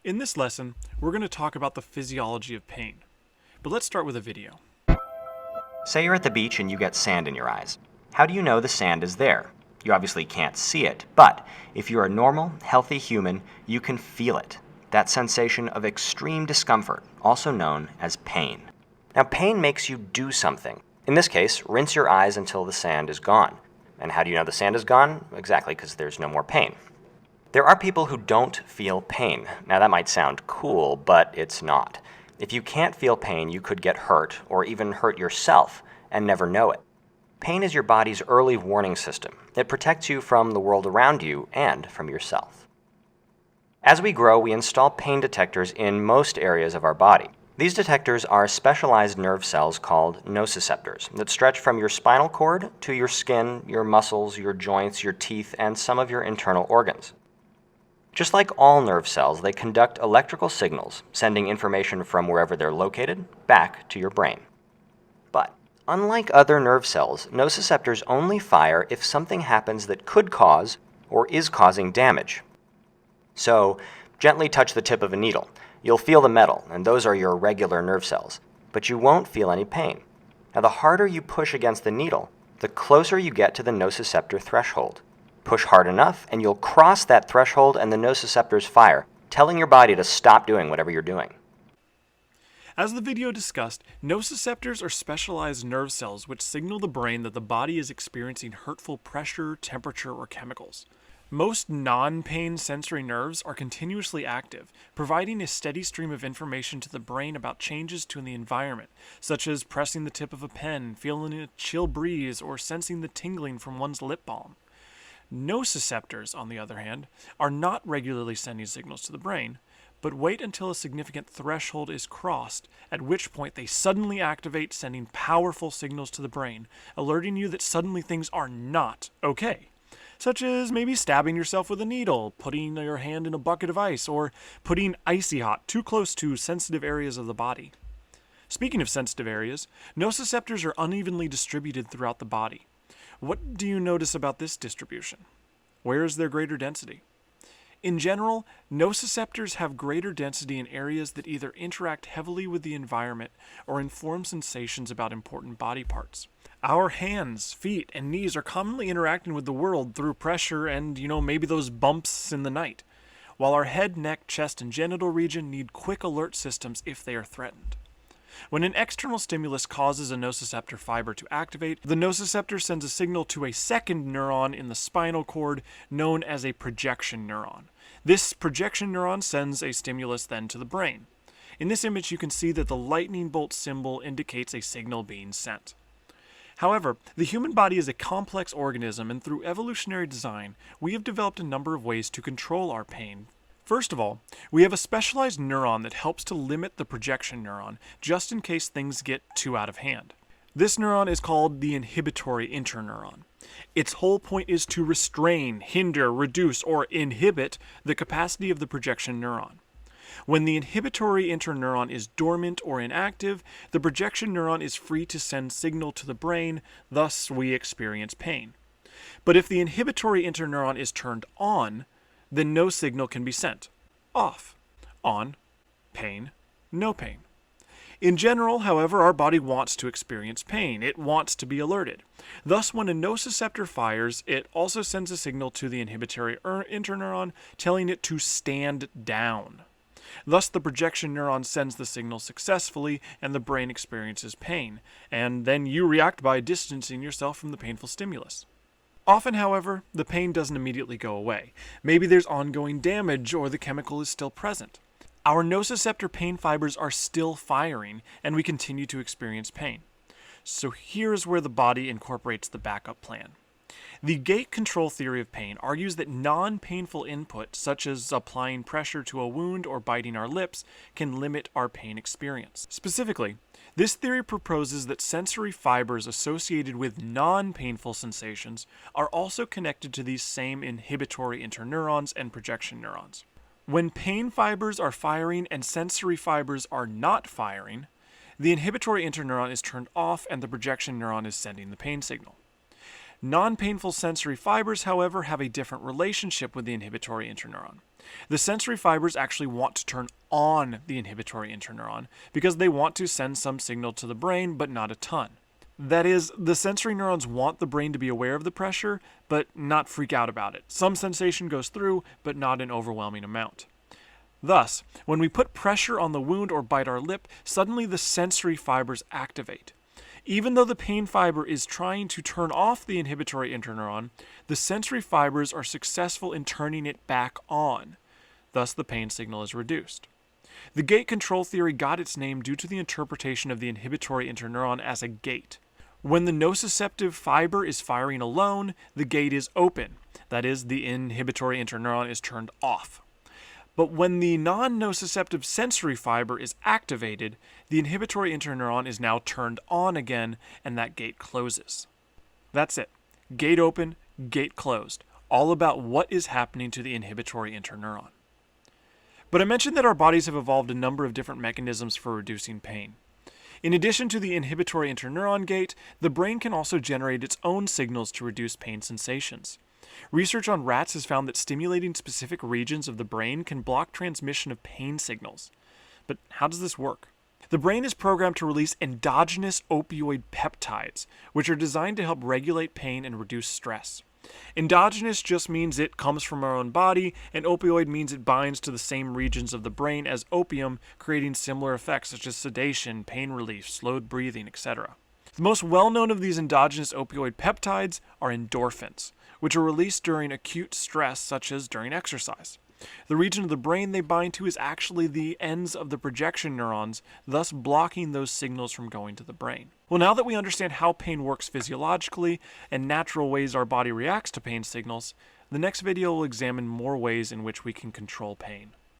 In this lesson, we're going to talk about the physiology of pain. But let's start with a video. Say you're at the beach and you get sand in your eyes. How do you know the sand is there? You obviously can't see it, but if you're a normal, healthy human, you can feel it. That sensation of extreme discomfort, also known as pain. Now, pain makes you do something. In this case, rinse your eyes until the sand is gone. And how do you know the sand is gone? Exactly, because there's no more pain. There are people who don't feel pain. Now, that might sound cool, but it's not. If you can't feel pain, you could get hurt, or even hurt yourself, and never know it. Pain is your body's early warning system. It protects you from the world around you and from yourself. As we grow, we install pain detectors in most areas of our body. These detectors are specialized nerve cells called nociceptors that stretch from your spinal cord to your skin, your muscles, your joints, your teeth, and some of your internal organs. Just like all nerve cells, they conduct electrical signals, sending information from wherever they're located back to your brain. But unlike other nerve cells, nociceptors only fire if something happens that could cause or is causing damage. So, gently touch the tip of a needle. You'll feel the metal, and those are your regular nerve cells, but you won't feel any pain. Now, the harder you push against the needle, the closer you get to the nociceptor threshold. Push hard enough, and you'll cross that threshold and the nociceptors fire, telling your body to stop doing whatever you're doing. As the video discussed, nociceptors are specialized nerve cells which signal the brain that the body is experiencing hurtful pressure, temperature, or chemicals. Most non-pain sensory nerves are continuously active, providing a steady stream of information to the brain about changes to the environment, such as pressing the tip of a pen, feeling a chill breeze, or sensing the tingling from one's lip balm. Nociceptors, on the other hand, are not regularly sending signals to the brain, but wait until a significant threshold is crossed, at which point they suddenly activate, sending powerful signals to the brain, alerting you that suddenly things are not okay. Such as maybe stabbing yourself with a needle, putting your hand in a bucket of ice, or putting icy hot too close to sensitive areas of the body. Speaking of sensitive areas, nociceptors are unevenly distributed throughout the body. What do you notice about this distribution? Where is their greater density? In general, nociceptors have greater density in areas that either interact heavily with the environment or inform sensations about important body parts. Our hands, feet, and knees are commonly interacting with the world through pressure and, maybe those bumps in the night, while our head, neck, chest, and genital region need quick alert systems if they are threatened. When an external stimulus causes a nociceptor fiber to activate, the nociceptor sends a signal to a second neuron in the spinal cord known as a projection neuron. This projection neuron sends a stimulus then to the brain. In this image, you can see that the lightning bolt symbol indicates a signal being sent. However, the human body is a complex organism, and through evolutionary design, we have developed a number of ways to control our pain. First of all, we have a specialized neuron that helps to limit the projection neuron, just in case things get too out of hand. This neuron is called the inhibitory interneuron. Its whole point is to restrain, hinder, reduce, or inhibit the capacity of the projection neuron. When the inhibitory interneuron is dormant or inactive, the projection neuron is free to send signal to the brain, thus we experience pain. But if the inhibitory interneuron is turned on, then no signal can be sent. Off. On. Pain. No pain. In general, however, our body wants to experience pain. It wants to be alerted. Thus, when a nociceptor fires, it also sends a signal to the inhibitory interneuron, telling it to stand down. Thus, the projection neuron sends the signal successfully, and the brain experiences pain, and then you react by distancing yourself from the painful stimulus. Often, however, the pain doesn't immediately go away. Maybe there's ongoing damage, or the chemical is still present. Our nociceptor pain fibers are still firing, and we continue to experience pain. So here's where the body incorporates the backup plan. The gate control theory of pain argues that non-painful input, such as applying pressure to a wound or biting our lips, can limit our pain experience. Specifically, this theory proposes that sensory fibers associated with non-painful sensations are also connected to these same inhibitory interneurons and projection neurons. When pain fibers are firing and sensory fibers are not firing, the inhibitory interneuron is turned off and the projection neuron is sending the pain signal. Non-painful sensory fibers, however, have a different relationship with the inhibitory interneuron. The sensory fibers actually want to turn on the inhibitory interneuron because they want to send some signal to the brain, but not a ton. That is, the sensory neurons want the brain to be aware of the pressure, but not freak out about it. Some sensation goes through, but not an overwhelming amount. Thus, when we put pressure on the wound or bite our lip, suddenly the sensory fibers activate. Even though the pain fiber is trying to turn off the inhibitory interneuron, the sensory fibers are successful in turning it back on. Thus, the pain signal is reduced. The gate control theory got its name due to the interpretation of the inhibitory interneuron as a gate. When the nociceptive fiber is firing alone, the gate is open. That is, the inhibitory interneuron is turned off. But when the non-nociceptive sensory fiber is activated, the inhibitory interneuron is now turned on again, and that gate closes. That's it. Gate open, gate closed. All about what is happening to the inhibitory interneuron. But I mentioned that our bodies have evolved a number of different mechanisms for reducing pain. In addition to the inhibitory interneuron gate, the brain can also generate its own signals to reduce pain sensations. Research on rats has found that stimulating specific regions of the brain can block transmission of pain signals. But how does this work? The brain is programmed to release endogenous opioid peptides, which are designed to help regulate pain and reduce stress. Endogenous just means it comes from our own body, and opioid means it binds to the same regions of the brain as opium, creating similar effects such as sedation, pain relief, slowed breathing, etc. The most well-known of these endogenous opioid peptides are endorphins, which are released during acute stress such as during exercise. The region of the brain they bind to is actually the ends of the projection neurons, thus blocking those signals from going to the brain. Well, now that we understand how pain works physiologically and natural ways our body reacts to pain signals, the next video will examine more ways in which we can control pain.